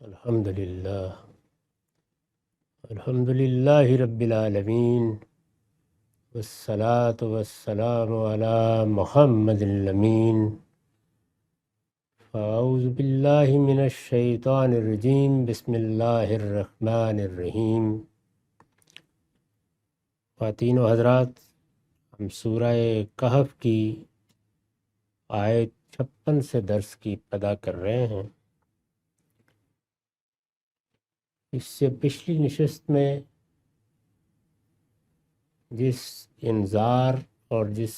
الحمدللہ رب العالمین والصلاة والسلام علی محمد الامین اعوذ باللہ من الشیطان الرجیم بسم اللہ الرحمن الرحیم۔ خواتین و حضرات، ہم سورہ کہف کی آیت 56 سے درس کی ابتدا کر رہے ہیں۔ اس سے پچھلی نشست میں جس انذار اور جس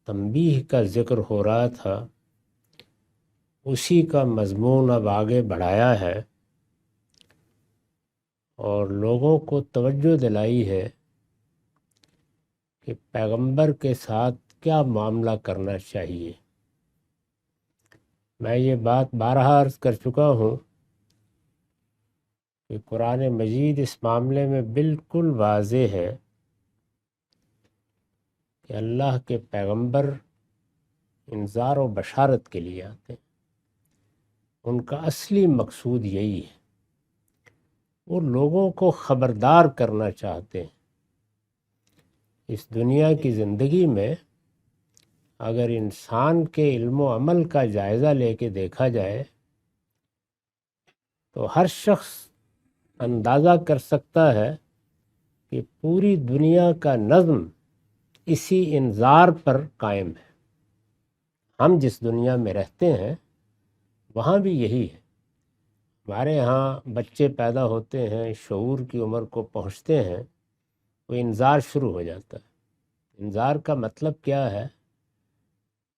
تنبیہ کا ذکر ہو رہا تھا اسی کا مضمون اب آگے بڑھایا ہے اور لوگوں کو توجہ دلائی ہے کہ پیغمبر کے ساتھ کیا معاملہ کرنا چاہیے۔ میں یہ بات بارہا عرض کر چکا ہوں کہ قرآن مجید اس معاملے میں بالکل واضح ہے کہ اللہ کے پیغمبر انذار و بشارت کے لیے آتے ہیں۔ ان کا اصلی مقصود یہی ہے، وہ لوگوں کو خبردار کرنا چاہتے ہیں۔ اس دنیا کی زندگی میں اگر انسان کے علم و عمل کا جائزہ لے کے دیکھا جائے تو ہر شخص اندازہ کر سکتا ہے کہ پوری دنیا کا نظم اسی انذار پر قائم ہے۔ ہم جس دنیا میں رہتے ہیں وہاں بھی یہی ہے۔ ہمارے ہاں بچے پیدا ہوتے ہیں، شعور کی عمر کو پہنچتے ہیں، وہ انذار شروع ہو جاتا ہے۔ انذار کا مطلب کیا ہے؟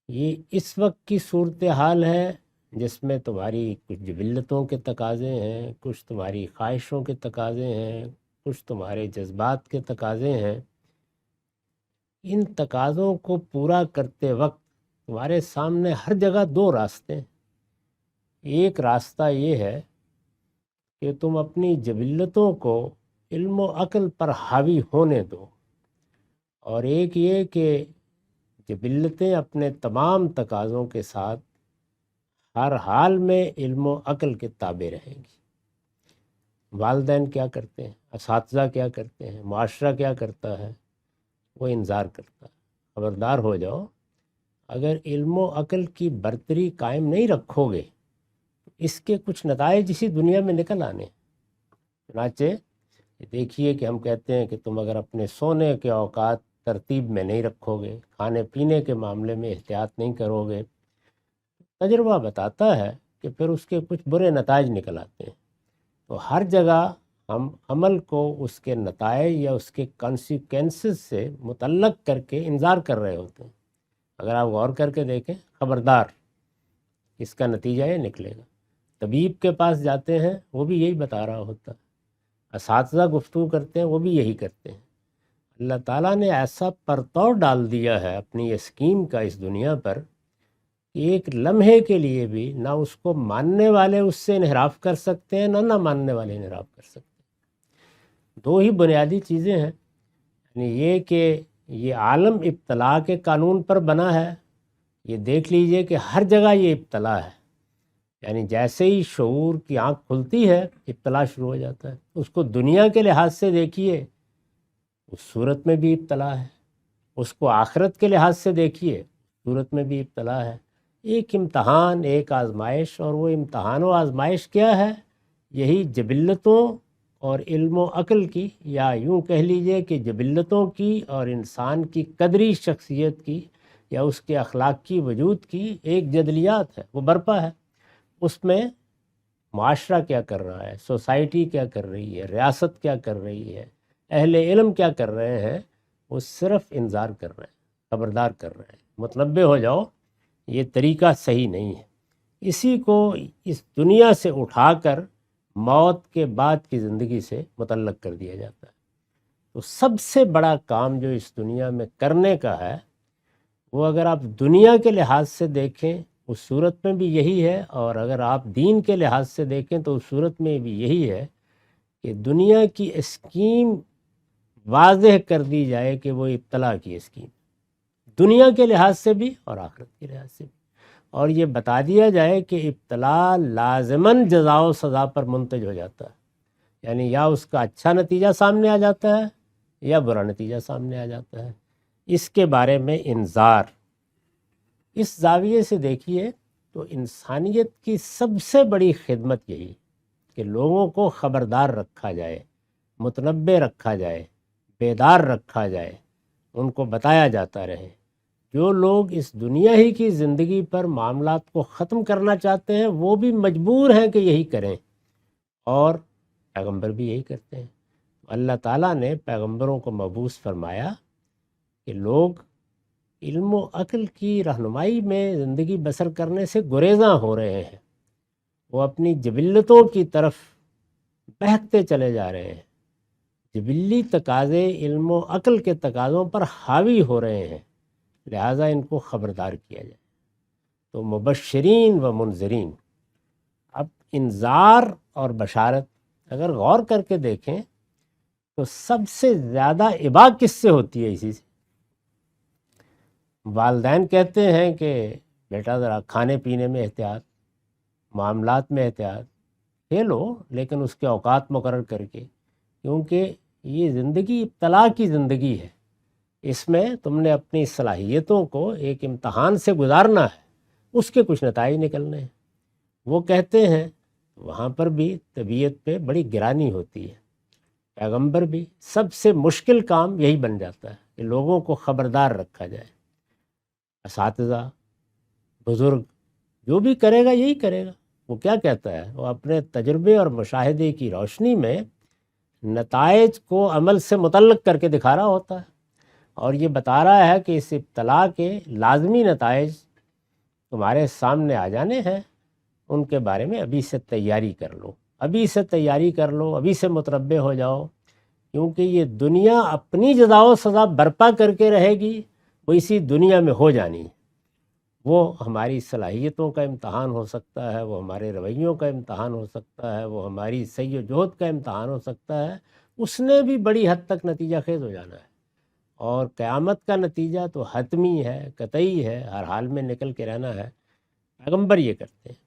یہ اس وقت کی صورتحال ہے جس میں تمہاری کچھ جبلتوں کے تقاضے ہیں، کچھ تمہاری خواہشوں کے تقاضے ہیں، کچھ تمہارے جذبات کے تقاضے ہیں۔ ان تقاضوں کو پورا کرتے وقت تمہارے سامنے ہر جگہ دو راستے ہیں۔ ایک راستہ یہ ہے کہ تم اپنی جبلتوں کو علم و عقل پر حاوی ہونے دو، اور ایک یہ کہ جبلتیں اپنے تمام تقاضوں کے ساتھ ہر حال میں علم و عقل کے تابع رہیں گی۔ والدین کیا کرتے ہیں، اساتذہ کیا کرتے ہیں، معاشرہ کیا کرتا ہے؟ وہ انذار کرتا ہے، خبردار ہو جاؤ، اگر علم و عقل کی برتری قائم نہیں رکھو گے اس کے کچھ نتائج اسی دنیا میں نکل آنے۔ چنانچہ دیکھیے کہ ہم کہتے ہیں کہ تم اگر اپنے سونے کے اوقات ترتیب میں نہیں رکھو گے، کھانے پینے کے معاملے میں احتیاط نہیں کرو گے، تجربہ بتاتا ہے کہ پھر اس کے کچھ برے نتائج نکل آتے ہیں۔ تو ہر جگہ ہم عمل کو اس کے نتائج یا اس کے کانسیکوینسز سے متعلق کر کے انذار کر رہے ہوتے ہیں۔ اگر آپ غور کر کے دیکھیں، خبردار، اس کا نتیجہ یہ نکلے گا۔ طبیب کے پاس جاتے ہیں وہ بھی یہی بتا رہا ہوتا ہے، اساتذہ گفتگو کرتے ہیں وہ بھی یہی کرتے ہیں۔ اللہ تعالیٰ نے ایسا پرتو ڈال دیا ہے اپنی اسکیم کا اس دنیا پر کہ ایک لمحے کے لیے بھی نہ اس کو ماننے والے اس سے انحراف کر سکتے ہیں، نہ ماننے والے انحراف کر سکتے ہیں۔ دو ہی بنیادی چیزیں ہیں، یعنی یہ کہ یہ عالم ابتلا کے قانون پر بنا ہے۔ یہ دیکھ لیجئے کہ ہر جگہ یہ ابتلا ہے، یعنی جیسے ہی شعور کی آنکھ کھلتی ہے ابتلا شروع ہو جاتا ہے۔ اس کو دنیا کے لحاظ سے دیکھیے، اس صورت میں بھی ابتلا ہے۔ اس کو آخرت کے لحاظ سے دیکھیے، صورت میں بھی ابتلا ہے۔ ایک امتحان، ایک آزمائش، اور وہ امتحان و آزمائش کیا ہے؟ یہی جبلتوں اور علم و عقل کی، یا یوں کہہ لیجئے کہ جبلتوں کی اور انسان کی قدری شخصیت کی یا اس کے اخلاقی وجود کی ایک جدلیات ہے، وہ برپا ہے۔ اس میں معاشرہ کیا کر رہا ہے، سوسائٹی کیا کر رہی ہے، ریاست کیا کر رہی ہے، اہل علم کیا کر رہے ہیں، وہ صرف انذار کر رہے ہیں، خبردار کر رہے ہیں، متنبہ ہو جاؤ، یہ طریقہ صحیح نہیں ہے۔ اسی کو اس دنیا سے اٹھا کر موت کے بعد کی زندگی سے متعلق کر دیا جاتا ہے۔ تو سب سے بڑا کام جو اس دنیا میں کرنے کا ہے، وہ اگر آپ دنیا کے لحاظ سے دیکھیں اس صورت میں بھی یہی ہے، اور اگر آپ دین کے لحاظ سے دیکھیں تو اس صورت میں بھی یہی ہے کہ دنیا کی اسکیم واضح کر دی جائے کہ وہ ابتلا کی اسکیم، دنیا کے لحاظ سے بھی اور آخرت کے لحاظ سے بھی۔ اور یہ بتا دیا جائے کہ ابتلا لازماً جزا و سزا پر منتج ہو جاتا ہے، یعنی یا اس کا اچھا نتیجہ سامنے آ جاتا ہے یا برا نتیجہ سامنے آ جاتا ہے۔ اس کے بارے میں انذار، اس زاویے سے دیکھیے تو انسانیت کی سب سے بڑی خدمت یہی کہ لوگوں کو خبردار رکھا جائے، متنبہ رکھا جائے، بیدار رکھا جائے، ان کو بتایا جاتا رہے۔ جو لوگ اس دنیا ہی کی زندگی پر معاملات کو ختم کرنا چاہتے ہیں وہ بھی مجبور ہیں کہ یہی کریں، اور پیغمبر بھی یہی کرتے ہیں۔ اللہ تعالیٰ نے پیغمبروں کو مبعوث فرمایا کہ لوگ علم و عقل کی رہنمائی میں زندگی بسر کرنے سے گریزاں ہو رہے ہیں، وہ اپنی جبلتوں کی طرف بہکتے چلے جا رہے ہیں، جبلی تقاضے علم و عقل کے تقاضوں پر حاوی ہو رہے ہیں، لہٰذا ان کو خبردار کیا جائے۔ تو مبشرین و منذرین، اب انذار اور بشارت اگر غور کر کے دیکھیں تو سب سے زیادہ ابا کس سے ہوتی ہے؟ اسی سے۔ والدین کہتے ہیں کہ بیٹا ذرا کھانے پینے میں احتیاط، معاملات میں احتیاط، کھیلو لیکن اس کے اوقات مقرر کر کے، کیونکہ یہ زندگی ابتلا کی زندگی ہے، اس میں تم نے اپنی صلاحیتوں کو ایک امتحان سے گزارنا ہے، اس کے کچھ نتائج نکلنے ہیں۔ وہ کہتے ہیں وہاں پر بھی طبیعت پہ بڑی گرانی ہوتی ہے، پیغمبر بھی سب سے مشکل کام یہی بن جاتا ہے کہ لوگوں کو خبردار رکھا جائے۔ اساتذہ، بزرگ، جو بھی کرے گا یہی کرے گا۔ وہ کیا کہتا ہے؟ وہ اپنے تجربے اور مشاہدے کی روشنی میں نتائج کو عمل سے متعلق کر کے دکھا رہا ہوتا ہے، اور یہ بتا رہا ہے کہ اس ابتلا کے لازمی نتائج تمہارے سامنے آ جانے ہیں، ان کے بارے میں ابھی سے تیاری کر لو، ابھی سے تیاری کر لو، ابھی سے متربع ہو جاؤ، کیونکہ یہ دنیا اپنی جزا و سزا برپا کر کے رہے گی، وہ اسی دنیا میں ہو جانی ہے۔ وہ ہماری صلاحیتوں کا امتحان ہو سکتا ہے، وہ ہمارے رویوں کا امتحان ہو سکتا ہے، وہ ہماری سعی و جہد کا امتحان ہو سکتا ہے، اس نے بھی بڑی حد تک نتیجہ خیز ہو جانا ہے، اور قیامت کا نتیجہ تو حتمی ہے، قطعی ہے، ہر حال میں نکل کے رہنا ہے۔ پیغمبر یہ کرتے ہیں۔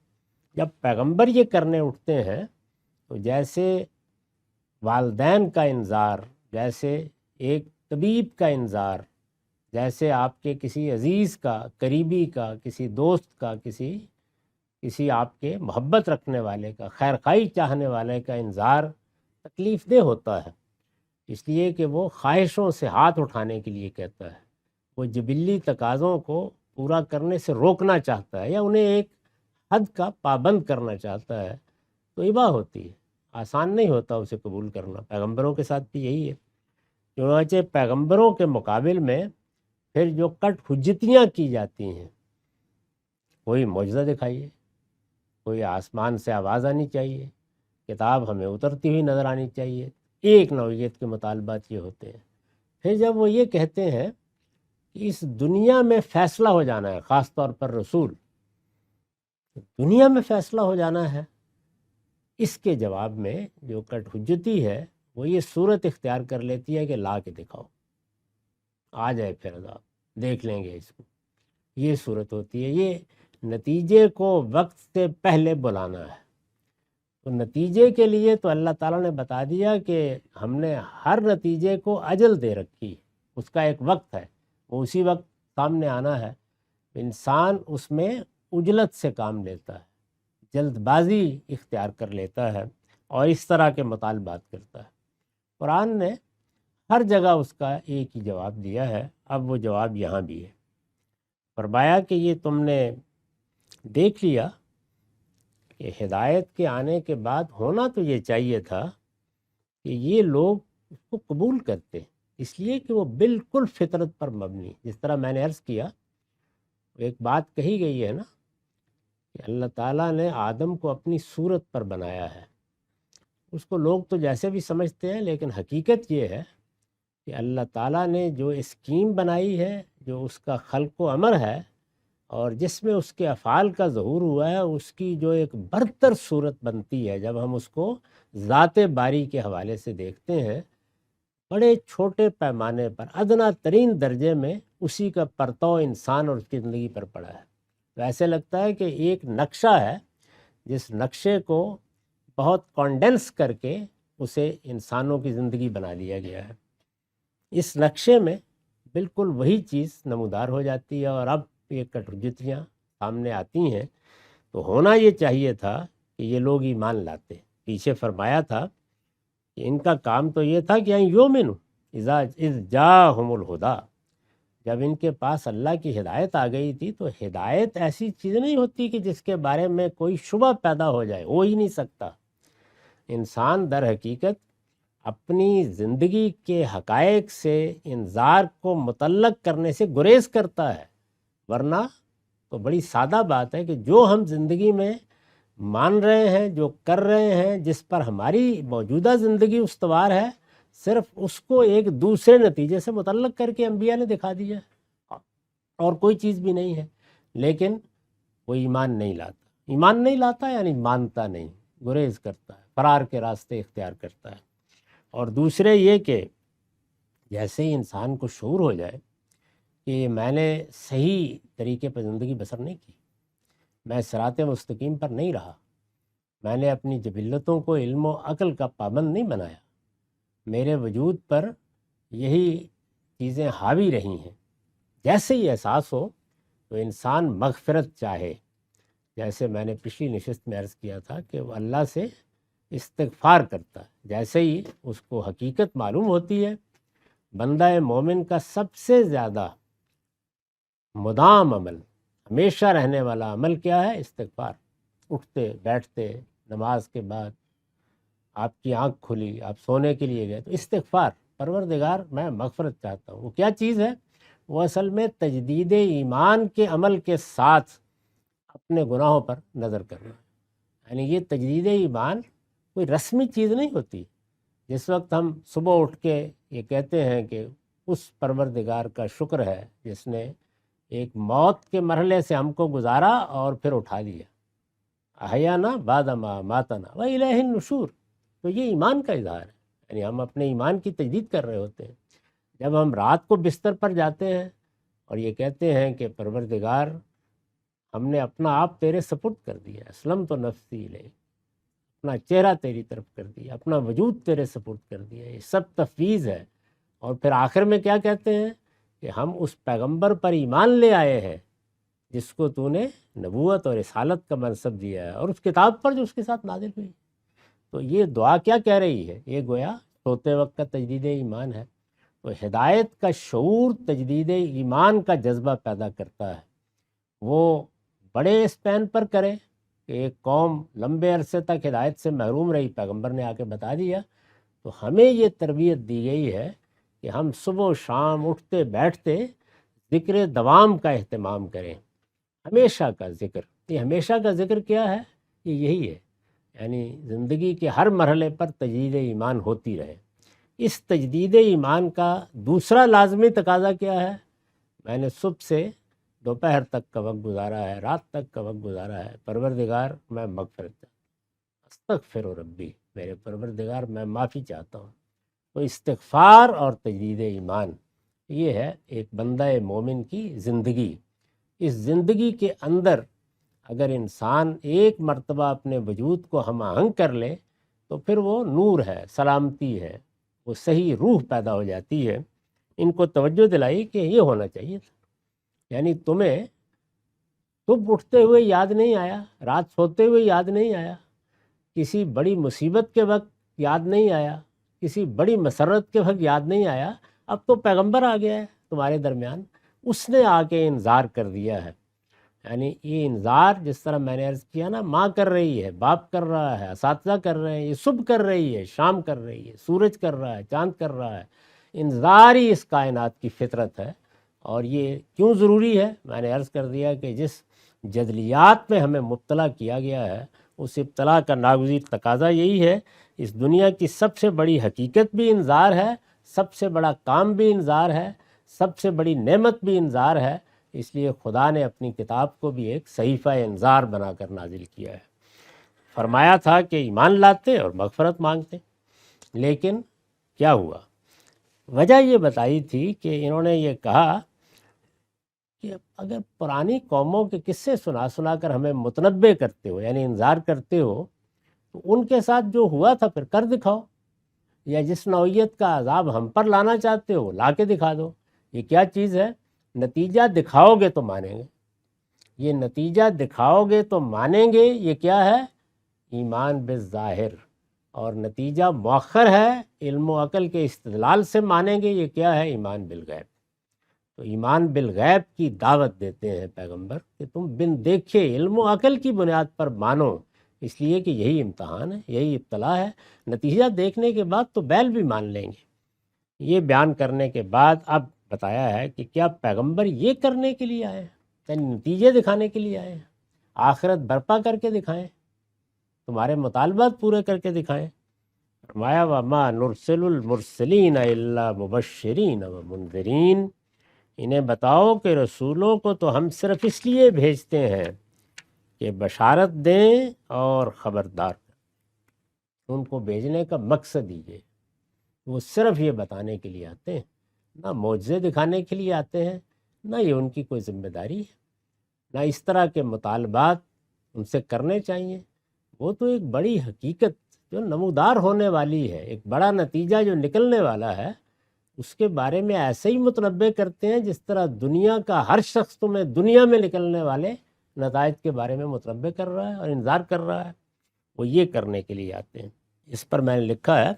جب پیغمبر یہ کرنے اٹھتے ہیں تو جیسے والدین کا انذار، جیسے ایک طبیب کا انذار، جیسے آپ کے کسی عزیز کا، قریبی کا، کسی دوست کا، کسی آپ کے محبت رکھنے والے کا، خیر خواہی چاہنے والے کا انذار تکلیف دہ ہوتا ہے، اس لیے کہ وہ خواہشوں سے ہاتھ اٹھانے کے لیے کہتا ہے، وہ جبلی تقاضوں کو پورا کرنے سے روکنا چاہتا ہے یا انہیں ایک حد کا پابند کرنا چاہتا ہے، تو ابا ہوتی ہے، آسان نہیں ہوتا اسے قبول کرنا۔ پیغمبروں کے ساتھ بھی یہی ہے۔ چنانچہ پیغمبروں کے مقابل میں پھر جو کٹ حجتیاں کی جاتی ہیں، کوئی معجزہ دکھائیے، کوئی آسمان سے آواز آنی چاہیے، کتاب ہمیں اترتی ہوئی نظر آنی چاہیے، ایک نوعیت کے مطالبات یہ ہوتے ہیں۔ پھر جب وہ یہ کہتے ہیں کہ اس دنیا میں فیصلہ ہو جانا ہے، خاص طور پر رسول، دنیا میں فیصلہ ہو جانا ہے، اس کے جواب میں جو کٹ حجتی ہے وہ یہ صورت اختیار کر لیتی ہے کہ لا کے دکھاؤ، آ جائے پھر عذاب، دیکھ لیں گے اس کو۔ یہ صورت ہوتی ہے، یہ نتیجے کو وقت سے پہلے بلانا ہے۔ تو نتیجے کے لیے تو اللہ تعالیٰ نے بتا دیا کہ ہم نے ہر نتیجے کو اجل دے رکھی، اس کا ایک وقت ہے، وہ اسی وقت سامنے آنا ہے۔ انسان اس میں عجلت سے کام لیتا ہے، جلد بازی اختیار کر لیتا ہے اور اس طرح کے مطالبات کرتا ہے۔ قرآن نے ہر جگہ اس کا ایک ہی جواب دیا ہے، اب وہ جواب یہاں بھی ہے۔ فرمایا کہ یہ تم نے دیکھ لیا کہ ہدایت کے آنے کے بعد ہونا تو یہ چاہیے تھا کہ یہ لوگ اس کو قبول کرتے، اس لیے کہ وہ بالکل فطرت پر مبنی، جس طرح میں نے عرض کیا، ایک بات کہی گئی ہے نا کہ اللہ تعالیٰ نے آدم کو اپنی صورت پر بنایا ہے، اس کو لوگ تو جیسے بھی سمجھتے ہیں، لیکن حقیقت یہ ہے کہ اللہ تعالیٰ نے جو اسکیم بنائی ہے، جو اس کا خلق و امر ہے، اور جس میں اس کے افعال کا ظہور ہوا ہے، اس کی جو ایک برتر صورت بنتی ہے جب ہم اس کو ذات باری کے حوالے سے دیکھتے ہیں، بڑے چھوٹے پیمانے پر ادنا ترین درجے میں اسی کا پرتو انسان اور اس کی زندگی پر پڑا ہے۔ تو ایسے لگتا ہے کہ ایک نقشہ ہے جس نقشے کو بہت کانڈنس کر کے اسے انسانوں کی زندگی بنا دیا گیا ہے۔ اس نقشے میں بالکل وہی چیز نمودار ہو جاتی ہے، اور اب یہ کٹوجتیاں سامنے آتی ہیں۔ تو ہونا یہ چاہیے تھا کہ یہ لوگ ایمان لاتے۔ پیچھے فرمایا تھا کہ ان کا کام تو یہ تھا کہ یومنو اذا جاءہم الہدی، جب ان کے پاس اللہ کی ہدایت آ گئی تھی، تو ہدایت ایسی چیز نہیں ہوتی کہ جس کے بارے میں کوئی شبہ پیدا ہو جائے، ہو ہی نہیں سکتا۔ انسان در حقیقت اپنی زندگی کے حقائق سے انذار کو متعلق کرنے سے گریز کرتا ہے، ورنہ تو بڑی سادہ بات ہے کہ جو ہم زندگی میں مان رہے ہیں، جو کر رہے ہیں، جس پر ہماری موجودہ زندگی استوار ہے، صرف اس کو ایک دوسرے نتیجے سے متعلق کر کے انبیاء نے دکھا دیا، اور کوئی چیز بھی نہیں ہے۔ لیکن وہ ایمان نہیں لاتا۔ ایمان نہیں لاتا یعنی مانتا نہیں، گریز کرتا ہے، فرار کے راستے اختیار کرتا ہے۔ اور دوسرے یہ کہ جیسے ہی انسان کو شعور ہو جائے کہ میں نے صحیح طریقے پر زندگی بسر نہیں کی، میں صراط مستقیم پر نہیں رہا، میں نے اپنی جبلتوں کو علم و عقل کا پابند نہیں بنایا، میرے وجود پر یہی چیزیں حاوی رہی ہیں، جیسے ہی احساس ہو تو انسان مغفرت چاہے۔ جیسے میں نے پچھلی نشست میں عرض کیا تھا کہ وہ اللہ سے استغفار کرتا ہے، جیسے ہی اس کو حقیقت معلوم ہوتی ہے۔ بندہ مومن کا سب سے زیادہ مدام عمل، ہمیشہ رہنے والا عمل کیا ہے؟ استغفار۔ اٹھتے بیٹھتے، نماز کے بعد آپ کی آنکھ کھلی، آپ سونے کے لیے گئے تو استغفار، پروردگار میں مغفرت چاہتا ہوں۔ وہ کیا چیز ہے؟ وہ اصل میں تجدید ایمان کے عمل کے ساتھ اپنے گناہوں پر نظر کرنا، یعنی یہ تجدید ایمان کوئی رسمی چیز نہیں ہوتی۔ جس وقت ہم صبح اٹھ کے یہ کہتے ہیں کہ اس پروردگار کا شکر ہے جس نے ایک موت کے مرحلے سے ہم کو گزارا اور پھر اٹھا دیا، احیانا بعد ما ماتنا والیہ النشور، تو یہ ایمان کا اظہار ہے، یعنی ہم اپنے ایمان کی تجدید کر رہے ہوتے ہیں۔ جب ہم رات کو بستر پر جاتے ہیں اور یہ کہتے ہیں کہ پروردگار ہم نے اپنا آپ تیرے سپرد کر دیا، اسلمت نفسی الیک، اپنا چہرہ تیری طرف کر دیا، اپنا وجود تیرے سپرد کر دیا، یہ سب تفویض ہے۔ اور پھر آخر میں کیا کہتے ہیں کہ ہم اس پیغمبر پر ایمان لے آئے ہیں جس کو تو نے نبوت اور رسالت کا منصب دیا ہے، اور اس کتاب پر جو اس کے ساتھ نازل ہوئی۔ تو یہ دعا کیا کہہ رہی ہے؟ یہ گویا سوتے وقت کا تجدید ایمان ہے۔ تو ہدایت کا شعور تجدید ایمان کا جذبہ پیدا کرتا ہے۔ وہ بڑے اسپین پر کرے کہ ایک قوم لمبے عرصے تک ہدایت سے محروم رہی، پیغمبر نے آ کے بتا دیا، تو ہمیں یہ تربیت دی گئی ہے کہ ہم صبح و شام اٹھتے بیٹھتے ذکر دوام کا اہتمام کریں، ہمیشہ کا ذکر۔ یہ ہمیشہ کا ذکر کیا ہے؟ یہ یہی ہے، یعنی زندگی کے ہر مرحلے پر تجدید ایمان ہوتی رہے۔ اس تجدید ایمان کا دوسرا لازمی تقاضا کیا ہے؟ میں نے صبح سے دوپہر تک کا وقت گزارا ہے، رات تک کا وقت گزارا ہے، پروردگار میں مغفرت چاہتا ہوں، استغفر ربی، میرے پروردگار میں معافی چاہتا ہوں۔ تو استغفار اور تجدید ایمان یہ ہے ایک بندہ مومن کی زندگی۔ اس زندگی کے اندر اگر انسان ایک مرتبہ اپنے وجود کو ہم آہنگ کر لے تو پھر وہ نور ہے، سلامتی ہے، وہ صحیح روح پیدا ہو جاتی ہے۔ ان کو توجہ دلائی کہ یہ ہونا چاہیے تھا، یعنی تمہیں صبح اٹھتے ہوئے یاد نہیں آیا، رات سوتے ہوئے یاد نہیں آیا، کسی بڑی مصیبت کے وقت یاد نہیں آیا، کسی بڑی مسرت کے وقت یاد نہیں آیا، اب تو پیغمبر آ گیا ہے تمہارے درمیان، اس نے آ کے انذار کر دیا ہے۔ یعنی یہ انذار جس طرح میں نے عرض کیا نا، ماں کر رہی ہے، باپ کر رہا ہے، اساتذہ کر رہے ہیں، یہ صبح کر رہی ہے، شام کر رہی ہے، سورج کر رہا ہے، چاند کر رہا ہے، انذار ہی اس کائنات کی فطرت ہے۔ اور یہ کیوں ضروری ہے؟ میں نے عرض کر دیا کہ جس جدلیات میں ہمیں مبتلا کیا گیا ہے اس ابتلا کا ناگزیر تقاضا یہی ہے۔ اس دنیا کی سب سے بڑی حقیقت بھی انذار ہے، سب سے بڑا کام بھی انذار ہے، سب سے بڑی نعمت بھی انذار ہے۔ اس لیے خدا نے اپنی کتاب کو بھی ایک صحیفہ انذار بنا کر نازل کیا ہے۔ فرمایا تھا کہ ایمان لاتے اور مغفرت مانگتے، لیکن کیا ہوا؟ وجہ یہ بتائی تھی کہ انہوں نے یہ کہا کہ اگر پرانی قوموں کے قصے سنا سنا کر ہمیں متنبع کرتے ہو، یعنی انذار کرتے ہو، تو ان کے ساتھ جو ہوا تھا پھر کر دکھاؤ، یا جس نوعیت کا عذاب ہم پر لانا چاہتے ہو لا کے دکھا دو۔ یہ کیا چیز ہے؟ نتیجہ دکھاؤ گے تو مانیں گے، یہ نتیجہ دکھاؤ گے تو مانیں گے، یہ کیا ہے؟ ایمان بالظاہر، اور نتیجہ مؤخر ہے، علم و عقل کے استدلال سے مانیں گے، یہ کیا ہے؟ ایمان بالغیب۔ تو ایمان بالغیب کی دعوت دیتے ہیں پیغمبر کہ تم بن دیکھے علم و عقل کی بنیاد پر مانو، اس لیے کہ یہی امتحان ہے، یہی ابتلا ہے۔ نتیجہ دیکھنے کے بعد تو بیل بھی مان لیں گے۔ یہ بیان کرنے کے بعد اب بتایا ہے کہ کیا پیغمبر یہ کرنے کے لیے آئے ہیں، یعنی نتیجے دکھانے کے لیے آئے ہیں، آخرت برپا کر کے دکھائیں، تمہارے مطالبات پورے کر کے دکھائیں۔ فرمایا وَمَا نُرْسِلُ الْمُرْسَلِينَ إِلَّا مُبَشِّرِينَ وَمُنذِرِينَ، انہیں بتاؤ کہ رسولوں کو تو ہم صرف اس لیے بھیجتے ہیں کہ بشارت دیں اور خبردار کریں۔ ان کو بھیجنے کا مقصد یہ، وہ صرف یہ بتانے کے لیے آتے ہیں، نہ معجزے دکھانے کے لیے آتے ہیں، نہ یہ ان کی کوئی ذمہ داری ہے، نہ اس طرح کے مطالبات ان سے کرنے چاہیے۔ وہ تو ایک بڑی حقیقت جو نمودار ہونے والی ہے، ایک بڑا نتیجہ جو نکلنے والا ہے، اس کے بارے میں ایسے ہی متنبع کرتے ہیں جس طرح دنیا کا ہر شخص تمہیں دنیا میں نکلنے والے نتائج کے بارے میں متنبع کر رہا ہے اور انذار کر رہا ہے، وہ یہ کرنے کے لیے آتے ہیں۔ اس پر میں نے لکھا ہے،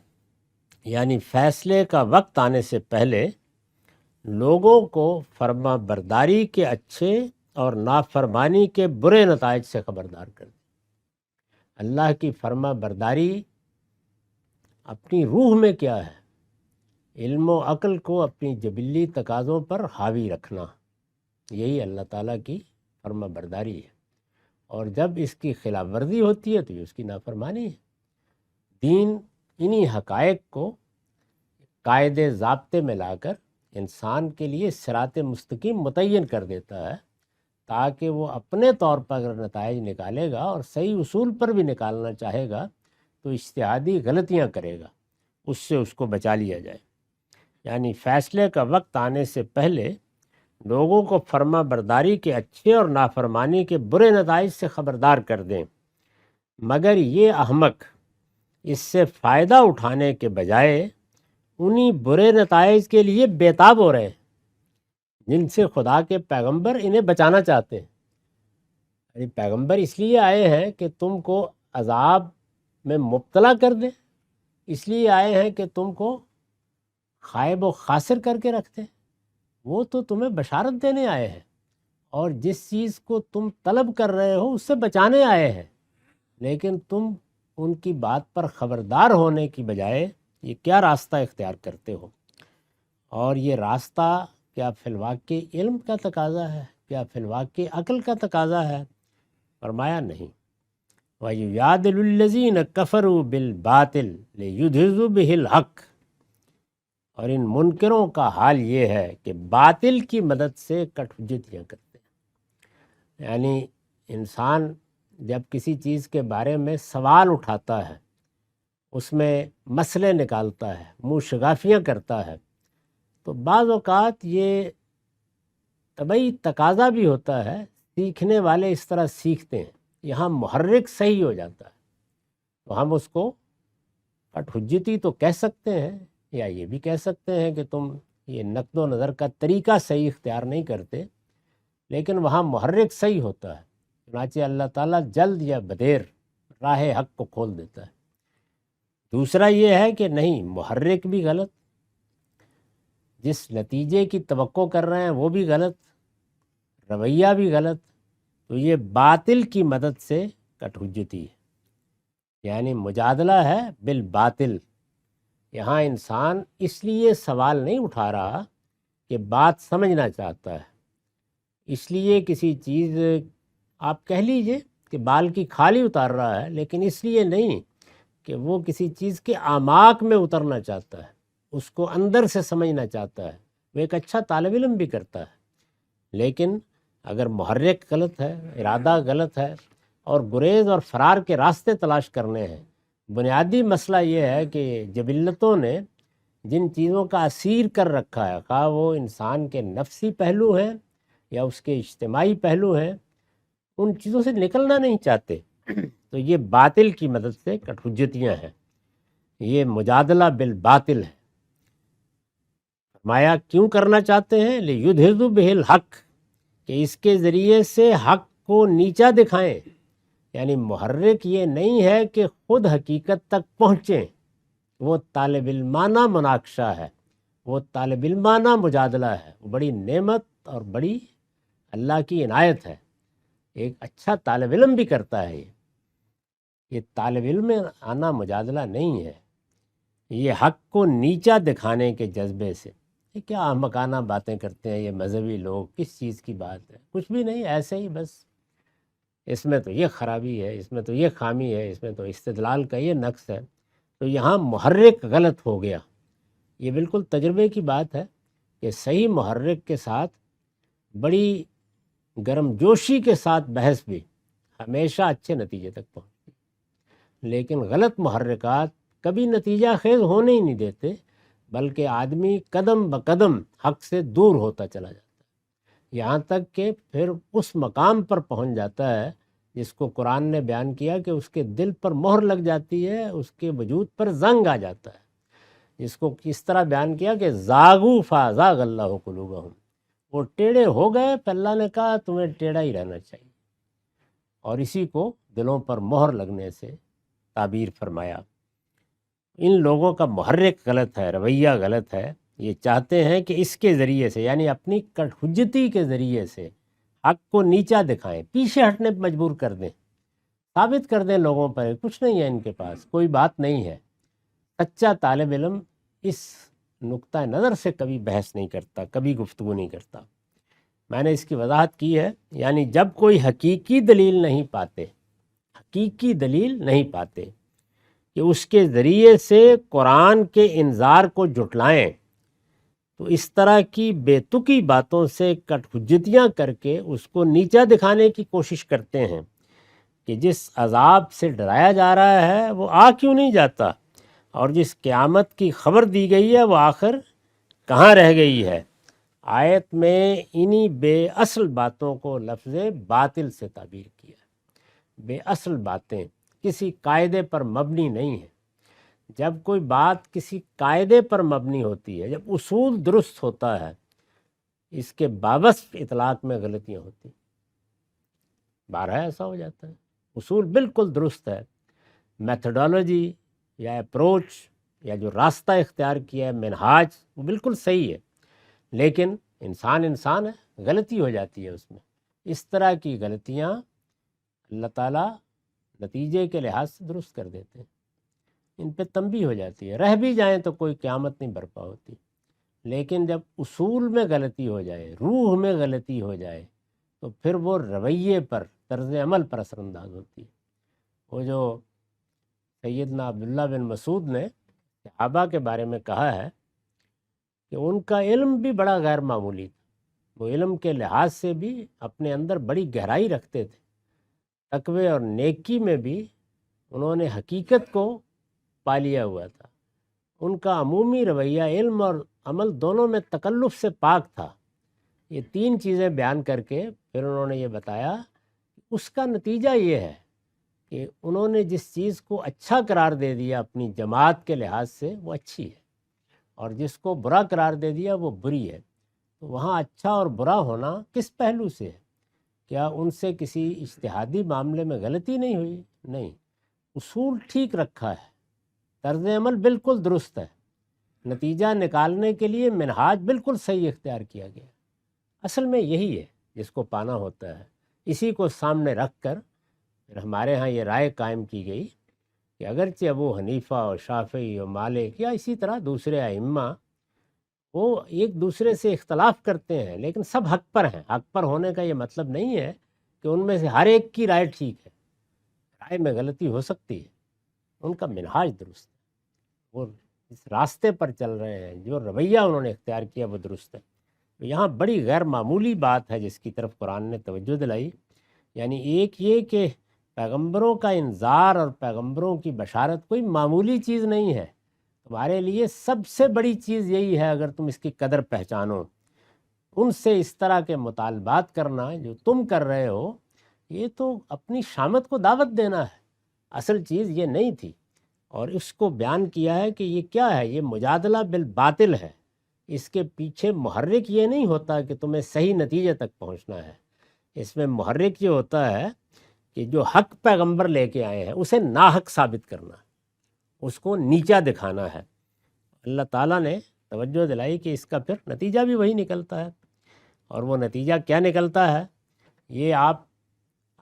یعنی فیصلے کا وقت آنے سے پہلے لوگوں کو فرما برداری کے اچھے اور نافرمانی کے برے نتائج سے خبردار کر دیں۔ اللہ کی فرما برداری اپنی روح میں کیا ہے؟ علم و عقل کو اپنی جبلی تقاضوں پر حاوی رکھنا، یہی اللہ تعالیٰ کی فرما برداری ہے، اور جب اس کی خلاف ورزی ہوتی ہے تو یہ اس کی نافرمانی ہے۔ دین انہی حقائق کو قاعدے ضابطے میں لا کر انسان کے لیے صراط مستقیم متعین کر دیتا ہے، تاکہ وہ اپنے طور پر اگر نتائج نکالے گا اور صحیح اصول پر بھی نکالنا چاہے گا تو اجتہادی غلطیاں کرے گا، اس سے اس کو بچا لیا جائے۔ یعنی فیصلے کا وقت آنے سے پہلے لوگوں کو فرما برداری کے اچھے اور نافرمانی کے برے نتائج سے خبردار کر دیں، مگر یہ احمق اس سے فائدہ اٹھانے کے بجائے انہی برے نتائج کے لیے بےتاب ہو رہے ہیں جن سے خدا کے پیغمبر انہیں بچانا چاہتے ہیں۔ یعنی پیغمبر اس لیے آئے ہیں کہ تم کو عذاب میں مبتلا کر دیں، اس لیے آئے ہیں کہ تم کو خائب و خاسر کر کے رکھتے ہیں، وہ تو تمہیں بشارت دینے آئے ہیں، اور جس چیز کو تم طلب کر رہے ہو اس سے بچانے آئے ہیں، لیکن تم ان کی بات پر خبردار ہونے کی بجائے یہ کیا راستہ اختیار کرتے ہو؟ اور یہ راستہ کیا فی الواقع علم کا تقاضا ہے؟ کیا فی الواقع عقل کا تقاضا ہے؟ فرمایا نہیں۔ وَيُجَادِلُ الَّذِينَ كَفَرُوا بِالْبَاطِلِ لِيُدْحِضُوا بِهِ الْحَقَّ، اور ان منکروں کا حال یہ ہے کہ باطل کی مدد سے کٹ حجتیاں کرتے ہیں۔ یعنی انسان جب کسی چیز کے بارے میں سوال اٹھاتا ہے، اس میں مسئلے نکالتا ہے، منہ شگافیاں کرتا ہے، تو بعض اوقات یہ طبعی تقاضا بھی ہوتا ہے، سیکھنے والے اس طرح سیکھتے ہیں، یہاں محرک صحیح ہو جاتا ہے تو ہم اس کو کٹ حجتی تو کہہ سکتے ہیں، یا یہ بھی کہہ سکتے ہیں کہ تم یہ نقد و نظر کا طریقہ صحیح اختیار نہیں کرتے، لیکن وہاں محرک صحیح ہوتا ہے، چنانچہ اللہ تعالیٰ جلد یا بدیر راہ حق کو کھول دیتا ہے۔ دوسرا یہ ہے کہ نہیں، محرک بھی غلط، جس نتیجے کی توقع کر رہے ہیں وہ بھی غلط، رویہ بھی غلط، تو یہ باطل کی مدد سے کٹ حجتی ہے، یعنی مجادلہ ہے بالباطل۔ یہاں انسان اس لیے سوال نہیں اٹھا رہا کہ بات سمجھنا چاہتا ہے، اس لیے کسی چیز آپ کہہ لیجئے کہ بال کی کھالی اتار رہا ہے، لیکن اس لیے نہیں کہ وہ کسی چیز کے اعماق میں اترنا چاہتا ہے، اس کو اندر سے سمجھنا چاہتا ہے۔ وہ ایک اچھا طالب علم بھی کرتا ہے، لیکن اگر محرک غلط ہے، ارادہ غلط ہے، اور گریز اور فرار کے راستے تلاش کرنے ہیں۔ بنیادی مسئلہ یہ ہے کہ جبلتوں نے جن چیزوں کا اسیر کر رکھا ہے، خواہ وہ انسان کے نفسی پہلو ہیں یا اس کے اجتماعی پہلو ہیں، ان چیزوں سے نکلنا نہیں چاہتے، تو یہ باطل کی مدد سے کٹ حجتیاں ہیں، یہ مجادلہ بالباطل ہے۔ فرمایا کیوں کرنا چاہتے ہیں؟ لیدھضوا بہ الحق، کہ اس کے ذریعے سے حق کو نیچا دکھائیں، یعنی محرک یہ نہیں ہے کہ خود حقیقت تک پہنچیں، وہ طالب علمانہ مناقشہ ہے، وہ طالب علمانہ مجادلہ ہے، وہ بڑی نعمت اور بڑی اللہ کی عنایت ہے۔ ایک اچھا طالب علم بھی کرتا ہے، یہ طالب علم آنا مجادلہ نہیں ہے، یہ حق کو نیچا دکھانے کے جذبے سے۔ یہ کیا احمقانہ باتیں کرتے ہیں یہ مذہبی لوگ، کس چیز کی بات ہے؟ کچھ بھی نہیں، ایسے ہی بس اس میں تو یہ خرابی ہے، اس میں تو یہ خامی ہے، اس میں تو استدلال کا یہ نقص ہے، تو یہاں محرک غلط ہو گیا۔ یہ بالکل تجربے کی بات ہے کہ صحیح محرک کے ساتھ بڑی گرم جوشی کے ساتھ بحث بھی ہمیشہ اچھے نتیجے تک پہنچتی، لیکن غلط محرکات کبھی نتیجہ خیز ہونے ہی نہیں دیتے، بلکہ آدمی قدم بقدم حق سے دور ہوتا چلا جاتا ہے، یہاں تک کہ پھر اس مقام پر پہنچ جاتا ہے جس کو قرآن نے بیان کیا کہ اس کے دل پر مہر لگ جاتی ہے، اس کے وجود پر زنگ آ جاتا ہے، جس کو کس طرح بیان کیا کہ زاغوا فازاغ اللہ قلوبہم، وہ ٹیڑھے ہو گئے، پھر اللہ نے کہا تمہیں ٹیڑھا ہی رہنا چاہیے، اور اسی کو دلوں پر مہر لگنے سے تعبیر فرمایا۔ ان لوگوں کا محرک غلط ہے، رویہ غلط ہے، یہ چاہتے ہیں کہ اس کے ذریعے سے، یعنی اپنی کٹ حجتی کے ذریعے سے حق کو نیچا دکھائیں، پیچھے ہٹنے پہ مجبور کر دیں، ثابت کر دیں لوگوں پر کچھ نہیں ہے، ان کے پاس کوئی بات نہیں ہے۔ سچا طالب علم اس نقطہ نظر سے کبھی بحث نہیں کرتا، کبھی گفتگو نہیں کرتا۔ میں نے اس کی وضاحت کی ہے، یعنی جب کوئی حقیقی دلیل نہیں پاتے، حقیقی دلیل نہیں پاتے کہ اس کے ذریعے سے قرآن کے انذار کو جھٹلائیں، تو اس طرح کی بے تکی باتوں سے کٹ حجتیاں کر کے اس کو نیچا دکھانے کی کوشش کرتے ہیں کہ جس عذاب سے ڈرایا جا رہا ہے وہ آ کیوں نہیں جاتا، اور جس قیامت کی خبر دی گئی ہے وہ آخر کہاں رہ گئی ہے۔ آیت میں انہی بے اصل باتوں کو لفظ باطل سے تعبیر کیا ہے۔ بے اصل باتیں کسی قاعدے پر مبنی نہیں ہیں۔ جب کوئی بات کسی قاعدے پر مبنی ہوتی ہے، جب اصول درست ہوتا ہے، اس کے وابستہ اطلاق میں غلطیاں ہوتی، بارہا ایسا ہو جاتا ہے۔ اصول بالکل درست ہے، میتھڈالوجی یا اپروچ یا جو راستہ اختیار کیا ہے، منہاج، وہ بالکل صحیح ہے، لیکن انسان ہے، غلطی ہو جاتی ہے اس میں۔ اس طرح کی غلطیاں اللہ تعالیٰ نتیجے کے لحاظ سے درست کر دیتے ہیں، ان پہ تنبیہ ہو جاتی ہے، رہ بھی جائیں تو کوئی قیامت نہیں برپا ہوتی، لیکن جب اصول میں غلطی ہو جائے، روح میں غلطی ہو جائے، تو پھر وہ رویے پر، طرز عمل پر اثر انداز ہوتی ہے۔ وہ جو سیدنا عبداللہ بن مسعود نے صحابہ کے بارے میں کہا ہے کہ ان کا علم بھی بڑا غیر معمولی تھا، وہ علم کے لحاظ سے بھی اپنے اندر بڑی گہرائی رکھتے تھے، تقوی اور نیکی میں بھی انہوں نے حقیقت کو پا لیا ہوا تھا، ان کا عمومی رویہ علم اور عمل دونوں میں تکلف سے پاک تھا۔ یہ تین چیزیں بیان کر کے پھر انہوں نے یہ بتایا اس کا نتیجہ یہ ہے کہ انہوں نے جس چیز کو اچھا قرار دے دیا اپنی جماعت کے لحاظ سے وہ اچھی ہے، اور جس کو برا قرار دے دیا وہ بری ہے۔ تو وہاں اچھا اور برا ہونا کس پہلو سے ہے؟ کیا ان سے کسی اجتہادی معاملے میں غلطی نہیں ہوئی؟ نہیں، اصول ٹھیک رکھا ہے، طرز عمل بالکل درست ہے، نتیجہ نکالنے کے لیے منہاج بالکل صحیح اختیار کیا گیا۔ اصل میں یہی ہے جس کو پانا ہوتا ہے، اسی کو سامنے رکھ کر پھر ہمارے ہاں یہ رائے قائم کی گئی کہ اگرچہ ابو حنیفہ اور شافعی اور مالک یا اسی طرح دوسرے ائمہ وہ ایک دوسرے سے اختلاف کرتے ہیں، لیکن سب حق پر ہیں۔ حق پر ہونے کا یہ مطلب نہیں ہے کہ ان میں سے ہر ایک کی رائے ٹھیک ہے، رائے میں غلطی ہو سکتی ہے، ان کا منہاج درست ہے، وہ اس راستے پر چل رہے ہیں، جو رویہ انہوں نے اختیار کیا وہ درست ہے۔ یہاں بڑی غیر معمولی بات ہے جس کی طرف قرآن نے توجہ دلائی، یعنی ایک یہ کہ پیغمبروں کا انذار اور پیغمبروں کی بشارت کوئی معمولی چیز نہیں ہے، تمہارے لیے سب سے بڑی چیز یہی ہے اگر تم اس کی قدر پہچانو ان سے اس طرح کے مطالبات کرنا جو تم کر رہے ہو، یہ تو اپنی شامت کو دعوت دینا ہے، اصل چیز یہ نہیں تھی۔ اور اس کو بیان کیا ہے کہ یہ کیا ہے، یہ مجادلہ بالباطل ہے، اس کے پیچھے محرک یہ نہیں ہوتا کہ تمہیں صحیح نتیجے تک پہنچنا ہے، اس میں محرک یہ ہوتا ہے کہ جو حق پیغمبر لے کے آئے ہیں اسے ناحق ثابت کرنا، اس کو نیچا دکھانا ہے۔ اللہ تعالیٰ نے توجہ دلائی کہ اس کا پھر نتیجہ بھی وہی نکلتا ہے، اور وہ نتیجہ کیا نکلتا ہے یہ آپ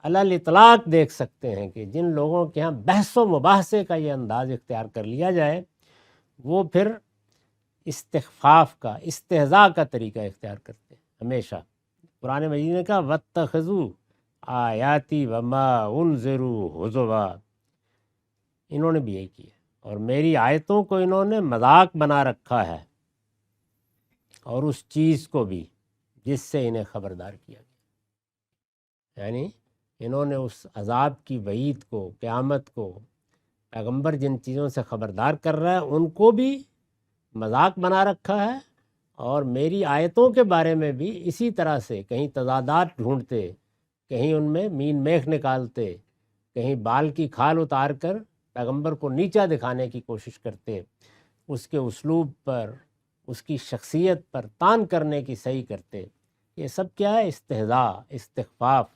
علی الاطلاق دیکھ سکتے ہیں کہ جن لوگوں کے ہاں بحث و مباحثے کا یہ انداز اختیار کر لیا جائے، وہ پھر استخفاف کا، استہزاء کا طریقہ اختیار کرتے ہیں ہمیشہ۔ قرآن مجید نے کہا وَاتَّخَذُوا آیاتی وما انذروا ہزوا، انہوں نے بھی یہی کیا، اور میری آیتوں کو انہوں نے مذاق بنا رکھا ہے، اور اس چیز کو بھی جس سے انہیں خبردار کیا گیا، یعنی انہوں نے اس عذاب کی وعید کو، قیامت کو، پیغمبر جن چیزوں سے خبردار کر رہا ہے ان کو بھی مذاق بنا رکھا ہے، اور میری آیتوں کے بارے میں بھی اسی طرح سے کہیں تضادات ڈھونڈتے، کہیں ان میں مین میخ نکالتے، کہیں بال کی کھال اتار کر پیغمبر کو نیچا دکھانے کی کوشش کرتے، اس کے اسلوب پر، اس کی شخصیت پر تان کرنے کی صحیح کرتے۔ یہ سب کیا ہے؟ استہزاء، استخفاف۔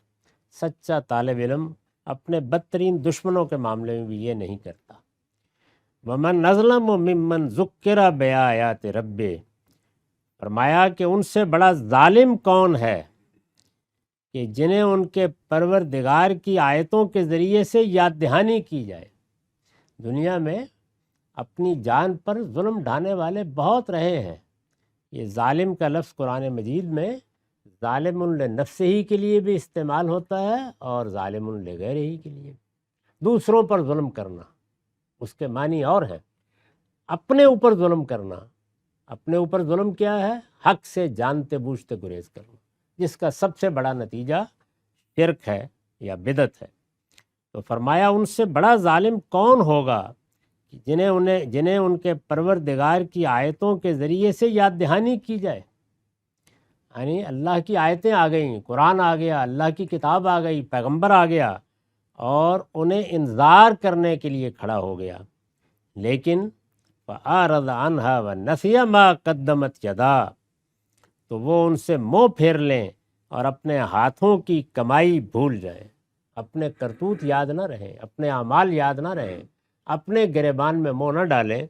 سچا طالب علم اپنے بدترین دشمنوں کے معاملے میں بھی یہ نہیں کرتا۔ ومن اظلم ممن ذکر بآیات ربہ، فرمایا کہ ان سے بڑا ظالم کون ہے کہ جنہیں ان کے پروردگار کی آیتوں کے ذریعے سے یاد دہانی کی جائے۔ دنیا میں اپنی جان پر ظلم ڈھانے والے بہت رہے ہیں۔ یہ ظالم کا لفظ قرآن مجید میں ظالم لنفسہ ہی کے لیے بھی استعمال ہوتا ہے، اور ظالم لغیرہ ہی کے لیے، دوسروں پر ظلم کرنا، اس کے معنی اور ہیں۔ اپنے اوپر ظلم کرنا، اپنے اوپر ظلم کیا ہے؟ حق سے جانتے بوجھتے گریز کرنا، جس کا سب سے بڑا نتیجہ شرک ہے یا بدعت ہے۔ تو فرمایا ان سے بڑا ظالم کون ہوگا جنہیں ان کے پروردگار کی آیتوں کے ذریعے سے یاد دہانی کی جائے، یعنی اللہ کی آیتیں آ گئیں، قرآن آ گیا، اللہ کی کتاب آ گئی، پیغمبر آ گیا، اور انہیں انذار کرنے کے لیے کھڑا ہو گیا، لیکن فَأَعْرَضَ عَنْهَا وَنَسِيَ مَا قَدَّمَتْ يَدَاهُ، تو وہ ان سے منہ پھیر لیں اور اپنے ہاتھوں کی کمائی بھول جائیں، اپنے کرتوت یاد نہ رہیں، اپنے اعمال یاد نہ رہیں، اپنے گریبان میں منہ نہ ڈالیں،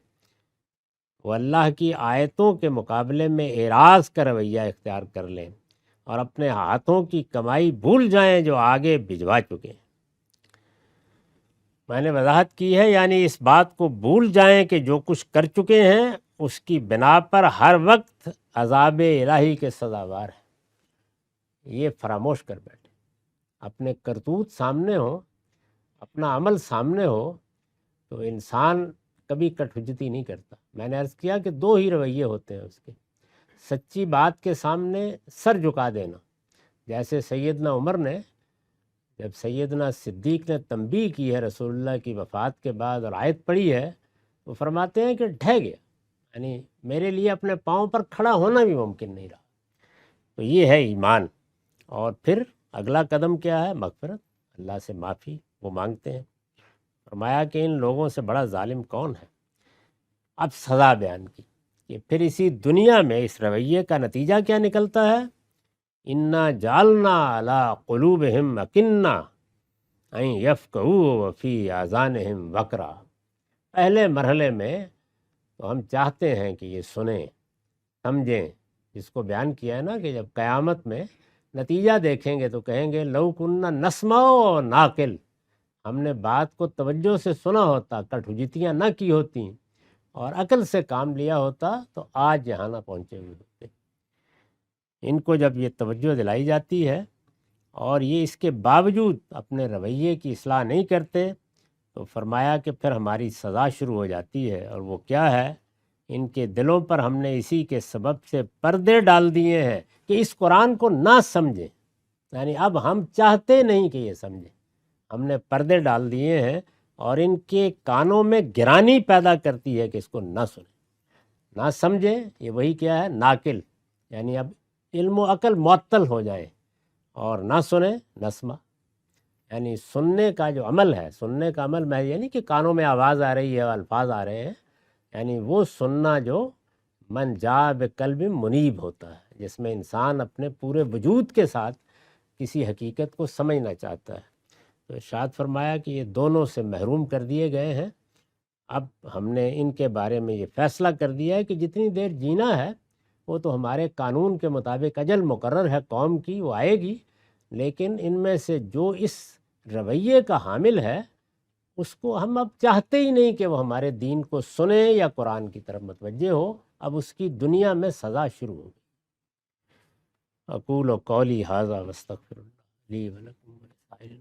وہ اللہ کی آیتوں کے مقابلے میں اعراض کا رویہ اختیار کر لیں اور اپنے ہاتھوں کی کمائی بھول جائیں جو آگے بھجوا چکے ہیں۔ میں نے وضاحت کی ہے، یعنی اس بات کو بھول جائیں کہ جو کچھ کر چکے ہیں اس کی بنا پر ہر وقت عذاب الہی کے سزاوار ہیں، یہ فراموش کر بیٹھے۔ اپنے کرتوت سامنے ہو، اپنا عمل سامنے ہو، تو انسان کبھی کٹ حجتی نہیں کرتا۔ میں نے عرض کیا کہ دو ہی رویے ہوتے ہیں اس کے، سچی بات کے سامنے سر جھکا دینا، جیسے سیدنا عمر نے، جب سیدنا صدیق نے تنبیہ کی ہے رسول اللہ کی وفات کے بعد اور آیت پڑھی ہے، تو فرماتے ہیں کہ ڈھہ گیا، یعنی میرے لیے اپنے پاؤں پر کھڑا ہونا بھی ممکن نہیں رہا۔ تو یہ ہے ایمان۔ اور پھر اگلا قدم کیا ہے؟ مغفرت، اللہ سے معافی وہ مانگتے ہیں۔ فرمایا کہ ان لوگوں سے بڑا ظالم کون ہے۔ اب سزا بیان کی کہ پھر اسی دنیا میں اس رویے کا نتیجہ کیا نکلتا ہے؟ انا جعلنا علی قلوبہم اکنہ ان یفقہوا وفی آذانہم وقرا۔ پہلے مرحلے میں تو ہم چاہتے ہیں کہ یہ سنیں، سمجھیں، جس کو بیان کیا ہے نا کہ جب قیامت میں نتیجہ دیکھیں گے تو کہیں گے لو کننا نسمع و ناقل، ہم نے بات کو توجہ سے سنا ہوتا، کٹ حجتیاں نہ کی ہوتی اور عقل سے کام لیا ہوتا تو آج یہاں نہ پہنچے ہوئے ہوتے۔ ان کو جب یہ توجہ دلائی جاتی ہے اور یہ اس کے باوجود اپنے رویے کی اصلاح نہیں کرتے، تو فرمایا کہ پھر ہماری سزا شروع ہو جاتی ہے، اور وہ کیا ہے؟ ان کے دلوں پر ہم نے اسی کے سبب سے پردے ڈال دیے ہیں کہ اس قرآن کو نہ سمجھیں، یعنی اب ہم چاہتے نہیں کہ یہ سمجھیں، ہم نے پردے ڈال دیے ہیں، اور ان کے کانوں میں گرانی پیدا کرتی ہے کہ اس کو نہ سنیں، نہ سمجھیں۔ یہ وہی کیا ہے؟ ناقل، یعنی اب علم و عقل معطل ہو جائے اور نہ سنیں نہ سما، یعنی سننے کا جو عمل ہے، سننے کا عمل میں یعنی کہ کانوں میں آواز آ رہی ہے، الفاظ آ رہے ہیں، یعنی وہ سننا جو من جاء بقلب منیب ہوتا ہے، جس میں انسان اپنے پورے وجود کے ساتھ کسی حقیقت کو سمجھنا چاہتا ہے۔ تو ارشاد فرمایا کہ یہ دونوں سے محروم کر دیے گئے ہیں۔ اب ہم نے ان کے بارے میں یہ فیصلہ کر دیا ہے کہ جتنی دیر جینا ہے وہ تو ہمارے قانون کے مطابق اجل مقرر ہے قوم کی، وہ آئے گی، لیکن ان میں سے جو اس رویے کا حامل ہے اس کو ہم اب چاہتے ہی نہیں کہ وہ ہمارے دین کو سنے یا قرآن کی طرف متوجہ ہو، اب اس کی دنیا میں سزا شروع ہوگی۔ اقول قولی ھذا واستغفر اللہ لی ولکم ولسائر